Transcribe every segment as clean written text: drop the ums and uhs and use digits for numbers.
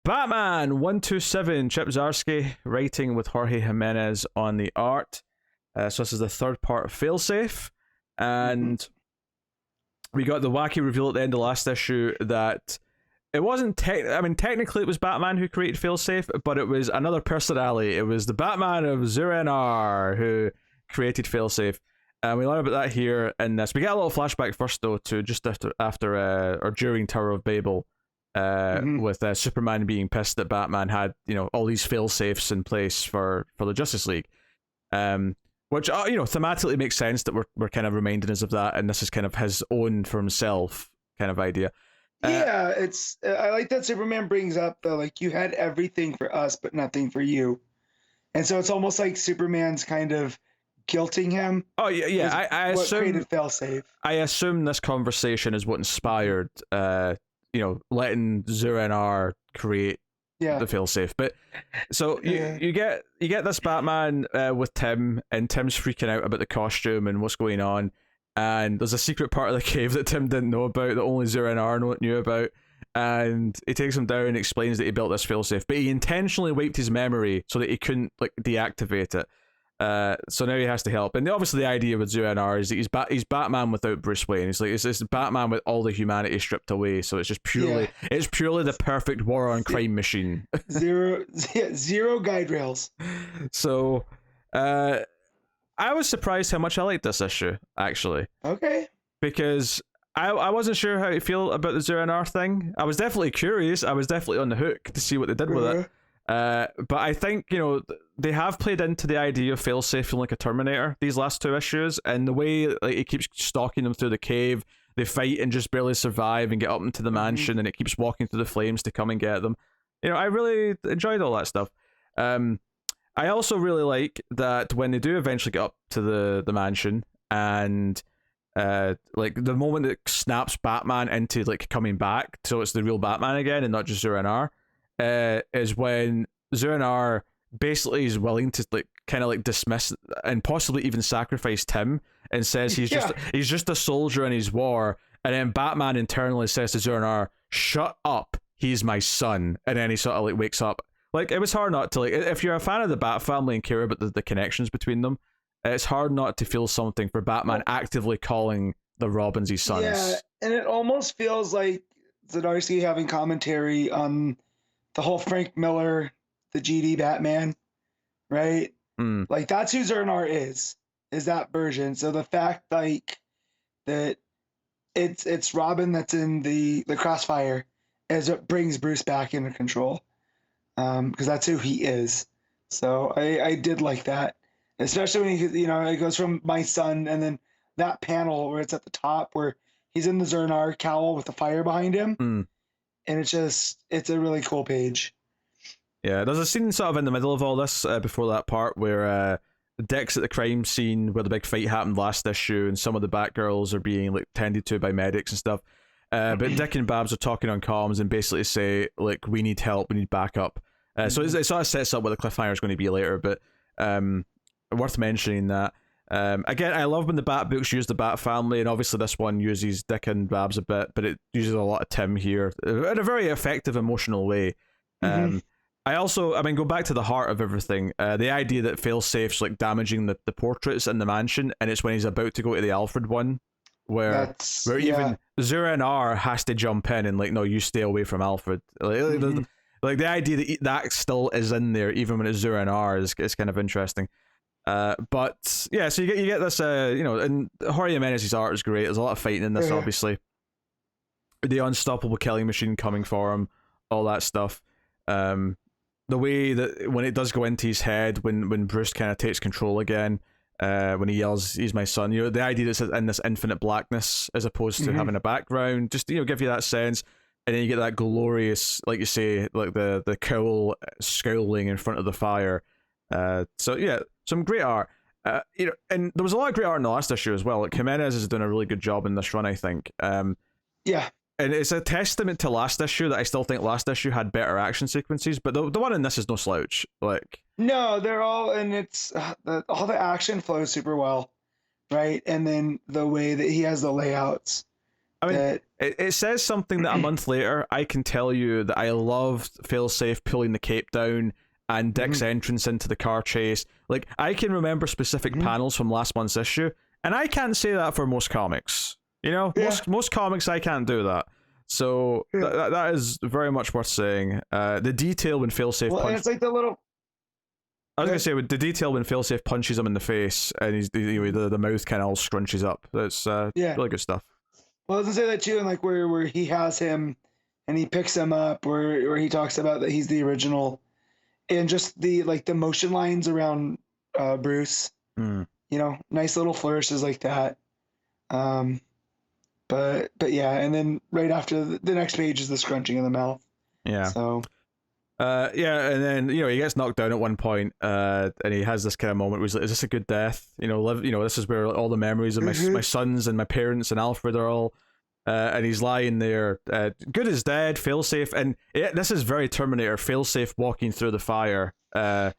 Batman 127, Chip Zdarsky, writing with Jorge Jimenez on the art. So this is the third part of Failsafe. And we got the wacky reveal at the end of last issue that it wasn't technically it was Batman who created Failsafe, but it was another personality. It was the Batman of Zur-En-Arrh who created Failsafe. And we learn about that here in this. We get a little flashback first, though, to just after or during Tower of Babel, with Superman being pissed that Batman had, all these fail-safes in place for the Justice League. Which, thematically makes sense that we're kind of reminding us of that, and this is kind of his own for himself kind of idea. Yeah, I like that Superman brings up, though, like, you had everything for us, but nothing for you. And so it's almost like Superman's kind of guilting him. Oh yeah. I assume created Failsafe. I assume this conversation is what inspired, letting Zur-En-Arrh create the failsafe. But so you get this Batman with Tim, and Tim's freaking out about the costume and what's going on. And there's a secret part of the cave that Tim didn't know about, that only Zur-En-Arrh knew about. And he takes him down and explains that he built this failsafe, but he intentionally wiped his memory so that he couldn't deactivate it. So now he has to help. And obviously the idea with Zur-En-Arrh is that he's Batman without Bruce Wayne. It's Batman with all the humanity stripped away. So it's just purely the perfect war on crime machine. Zero guide rails. So I was surprised how much I liked this issue, actually. Okay. Because I wasn't sure how to feel about the Zur-En-Arrh thing. I was definitely curious. I was definitely on the hook to see what they did with it. But I think, they have played into the idea of failsafe feeling like a Terminator these last two issues, and the way it keeps stalking them through the cave, they fight and just barely survive and get up into the mansion, and it keeps walking through the flames to come and get them. I really enjoyed all that stuff. I also really like that when they do eventually get up to the mansion, and the moment it snaps Batman into coming back, so it's the real Batman again and not just Zur-En-Arrh, is when Zur-En-Arrh basically is willing to dismiss and possibly even sacrifice Tim, and says he's just a soldier in his war, and then Batman internally says to Zur-En-Arrh, "Shut up, he's my son," and then he sort of wakes up. It was hard not to if you're a fan of the Bat family and care about the connections between them, it's hard not to feel something for Batman actively calling the Robins his sons. Yeah, and it almost feels like Zdarsky having commentary on the whole Frank Miller, the GD Batman, right? That's who Zur-En-Arrh is that version. So the fact that it's Robin that's in the crossfire is what brings Bruce back into control, because that's who he is. So I did like that, especially when it goes from my son, and then that panel where it's at the top where he's in the Zur-En-Arrh cowl with the fire behind him, and it's a really cool page. Yeah, there's a scene sort of in the middle of all this, before that part, where Dick's at the crime scene where the big fight happened last issue, and some of the Batgirls are being tended to by medics and stuff. But Dick and Babs are talking on comms and basically say, we need help, we need backup. So it sort of sets up what the cliffhanger is going to be later, but worth mentioning that. Again, I love when the Bat books use the Bat family, and obviously this one uses Dick and Babs a bit, but it uses a lot of Tim here in a very effective, emotional way. I also, go back to the heart of everything. The idea that failsafe's damaging the portraits in the mansion, and it's when he's about to go to the Alfred one, where even Zur-En-Arrh has to jump in and no, you stay away from Alfred. The idea that still is in there, even when it's Zur-En-Arrh, is kind of interesting. But yeah, so you get this, and Jorge Jimenez's art is great. There's a lot of fighting in this, obviously. The unstoppable killing machine coming for him, all that stuff. The way that when it does go into his head, when Bruce kind of takes control again, when he yells, "He's my son," the idea that it's in this infinite blackness as opposed to having a background, just give you that sense, and then you get that glorious, like you say, the cowl scowling in front of the fire. So yeah, some great art. And there was a lot of great art in the last issue as well. Jimenez has done a really good job in this run, I think. Yeah. And it's a testament to last issue that I still think last issue had better action sequences, but the one in this is no slouch. No, they're all, and it's all the action flows super well, right? And then the way that he has the layouts I mean, that it says something that a month later I can tell you that I loved Failsafe pulling the cape down and Dick's entrance into the car chase. Like, I can remember specific panels from last month's issue, and I can't say that for most comics. You know, most comics I can't do that. So that is very much worth saying. The detail when Failsafe and it's like the little. I was gonna say with the detail when Failsafe punches him in the face and the mouth kind of all scrunches up. That's really good stuff. Well, I was gonna say that too, and like where he has him, and he picks him up, where he talks about that he's the original, and just the motion lines around Bruce. You know, nice little flourishes like that. But yeah, and then right after the next page is the scrunching of the mouth. Yeah. So. And then he gets knocked down at one point, and he has this kind of moment where he's like, "Is this a good death? This is where all the memories of my sons and my parents and Alfred are all." And he's lying there, good as dead, Failsafe, and this is very Terminator. Failsafe walking through the fire, and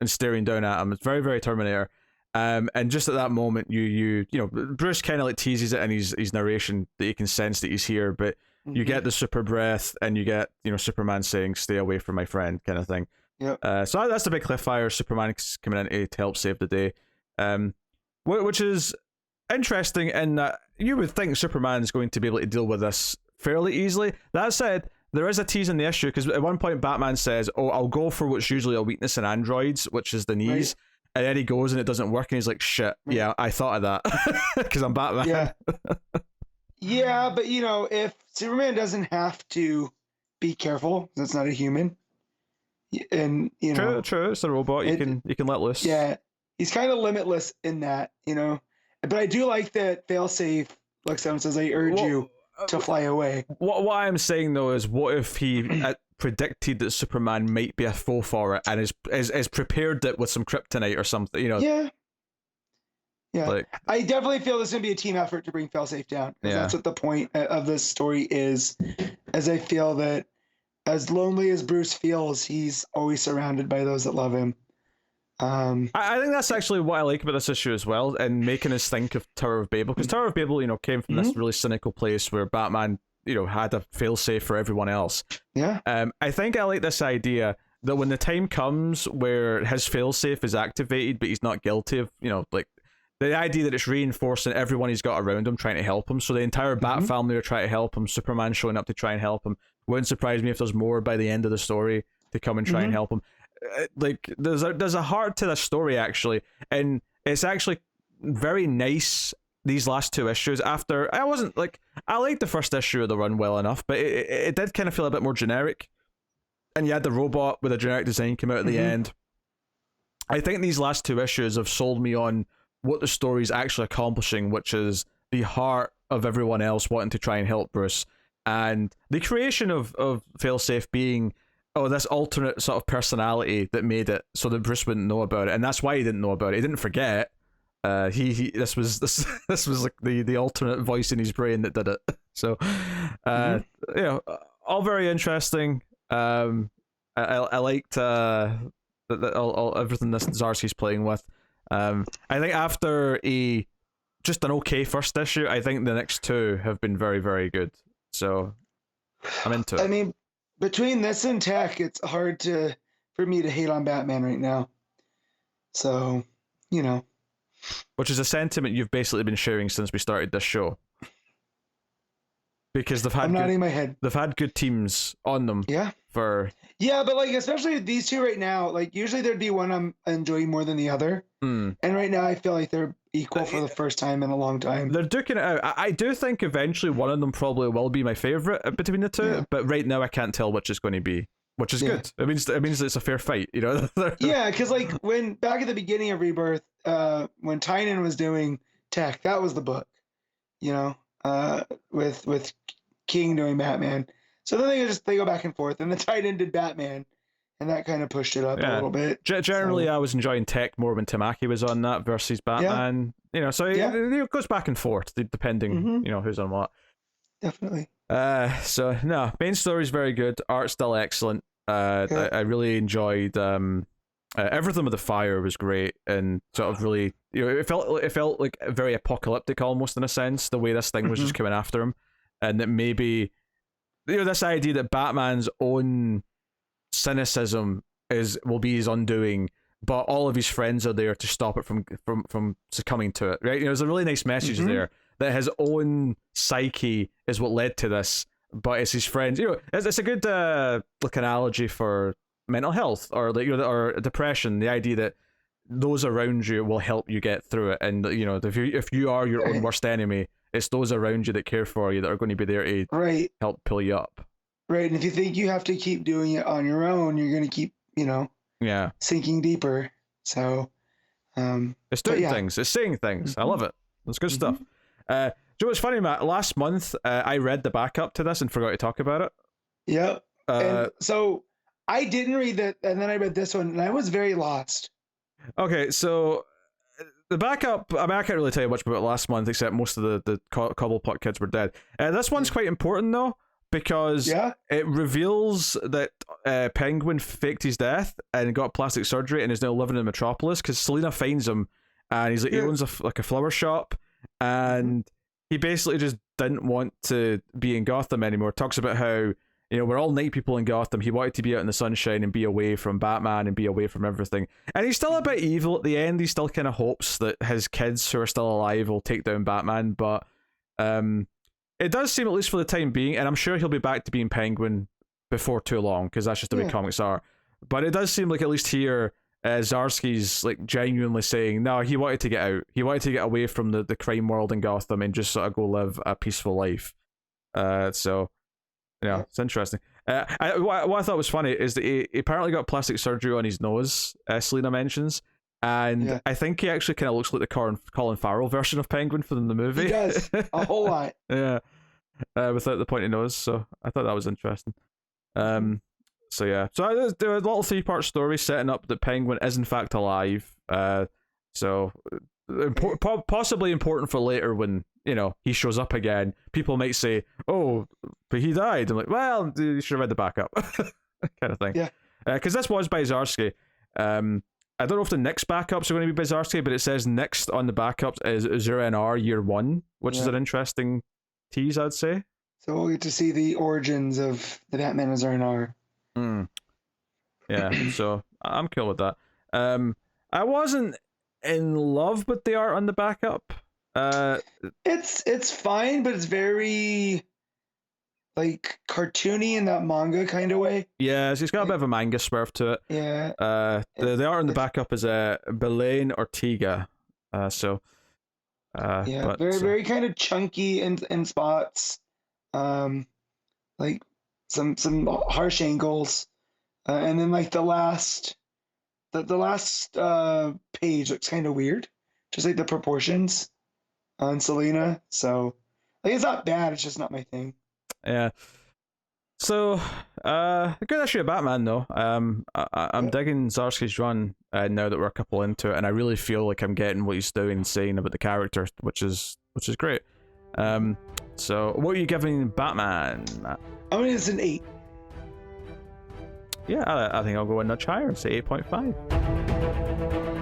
staring down at him. It's very, very Terminator. And just at that moment, you Bruce kind of like teases it in his narration that you can sense that he's here, but you get the super breath, and you get Superman saying "Stay away from my friend" kind of thing. So that's the big cliffhanger. Superman coming in to help save the day, which is interesting in that you would think Superman's going to be able to deal with this fairly easily. That said, there is a tease in the issue, because at one point Batman says, "Oh, I'll go for what's usually a weakness in androids, which is the knees." Right. And then he goes and it doesn't work, and he's like, "Shit, yeah, I thought of that," because I'm Batman. Yeah. Yeah, but if Superman doesn't have to be careful, that's not a human, and true, it's a robot. You can let loose. Yeah, he's kind of limitless in that, But I do like that Failsafe looks at him and says, "I urge you to fly away." What I'm saying though is, what if he predicted that Superman might be a foe for it, and is prepared it with some kryptonite or something? Yeah, I definitely feel this is going to be a team effort to bring Failsafe down. That's what the point of this story is. As I feel that as lonely as Bruce feels, he's always surrounded by those that love him. I think that's actually what I like about this issue as well, and making us think of Tower of Babel, because Tower of Babel, came from this really cynical place where Batman, had a failsafe for everyone else. Yeah. I think I like this idea that when the time comes where his failsafe is activated, but he's not guilty of, the idea that it's reinforcing everyone he's got around him trying to help him. So the entire Bat family are trying to help him. Superman showing up to try and help him. Wouldn't surprise me if there's more by the end of the story to come and try and help him. There's a heart to the story, actually, and it's actually very nice. These last two issues, after I liked the first issue of the run well enough, but it did kind of feel a bit more generic. And you had the robot with a generic design come out at the end. I think these last two issues have sold me on what the story's actually accomplishing, which is the heart of everyone else wanting to try and help Bruce, and the creation of Failsafe being this alternate sort of personality that made it so that Bruce wouldn't know about it, and that's why he didn't know about it. He didn't forget. This was like the alternate voice in his brain that did it. So, all very interesting. I liked everything this Zdarsky's playing with. I think after just an okay first issue, I think the next two have been very, very good. So I'm into it. I mean, between this and Tech, it's hard for me to hate on Batman right now. So, which is a sentiment you've basically been sharing since we started this show. Because I'm nodding my head. They've had good teams on them. Yeah. But especially these two right now, usually there'd be one I'm enjoying more than the other. And right now I feel like they're equal for the first time in a long time. They're duking it out. I do think eventually one of them probably will be my favorite between the two, but right now I can't tell which is going to be, which is good. It means it's a fair fight, Yeah, because when back at the beginning of Rebirth, when Tynan was doing Tech, that was the book, with King doing Batman. So then they go back and forth, and the Tynan did Batman, and that kind of pushed it up a little bit. Generally, I was enjoying Tech more when Tamaki was on that versus Batman. It goes back and forth depending, who's on what. Definitely. So no, main story's very good. Art's still excellent. I really enjoyed everything with the fire was great, and sort of really, it felt like very apocalyptic almost in a sense. The way this thing was just coming after him. and that maybe this idea that Batman's own cynicism will be his undoing, but all of his friends are there to stop it from succumbing to it, right? There's a really nice message there that his own psyche is what led to this, but it's his friends. It's a good analogy for mental health or or depression. The idea that those around you will help you get through it, and if you are your own worst enemy, it's those around you that care for you that are going to be there to help pull you up. Right, and if you think you have to keep doing it on your own, you're going to keep sinking deeper. So it's doing things, it's saying things. I love it. It's good stuff. Joe, it's funny, Matt. Last month, I read the backup to this and forgot to talk about it. Yep. And so I didn't read that, and then I read this one, and I was very lost. Okay, so the backup, I can't really tell you much about it last month, except most of the Cobblepot kids were dead. This one's quite important, though, because it reveals that Penguin faked his death and got plastic surgery and is now living in Metropolis, because Selina finds him, and he's he owns a flower shop, and he basically just didn't want to be in Gotham anymore. Talks about how we're all night people in Gotham. He wanted to be out in the sunshine and be away from Batman and be away from everything. And he's still a bit evil at the end. He still kind of hopes that his kids who are still alive will take down Batman. But it does seem, at least for the time being, and I'm sure he'll be back to being Penguin before too long, because that's just the way comics are. But it does seem like, at least here, Zdarsky's genuinely saying, no, he wanted to get out. He wanted to get away from the crime world in Gotham and just sort of go live a peaceful life. So... yeah, it's interesting. What I thought was funny is that he apparently got plastic surgery on his nose, Selina mentions, and I think he actually kind of looks like the Colin Farrell version of Penguin from the movie. He does, a whole lot. Yeah, without the pointy nose, so I thought that was interesting. So there was a little 3-part story setting up that Penguin is in fact alive. Possibly important for later when he shows up again. People might say, "Oh, but he died." I'm like, well, you should have read the backup, kind of thing. Yeah. Because this was by Zdarsky. I don't know if the next backups are going to be by Zdarsky, but it says next on the backups is 0NR Year 1, which is an interesting tease, I'd say. So we'll get to see the origins of the Batman as 0NR. Yeah, so I'm cool with that. I wasn't in love with the art on the backup. It's fine, but it's very cartoony in that manga kind of way. Yeah, so it's got a bit of a manga swerve to it. Yeah. The art on the backup is Belen Ortega. Very kind of chunky in spots. Like some harsh angles. And then the last page looks kind of weird. Just the proportions on Selina. So it's not bad, it's just not my thing. Yeah. So a good issue of Batman though. I'm digging Zdarsky's run now that we're a couple into it, and I really feel like I'm getting what he's doing and saying about the character, which is great. So what are you giving Batman, Matt? I mean, it's an 8. Yeah, I think I'll go a notch higher and say 8.5.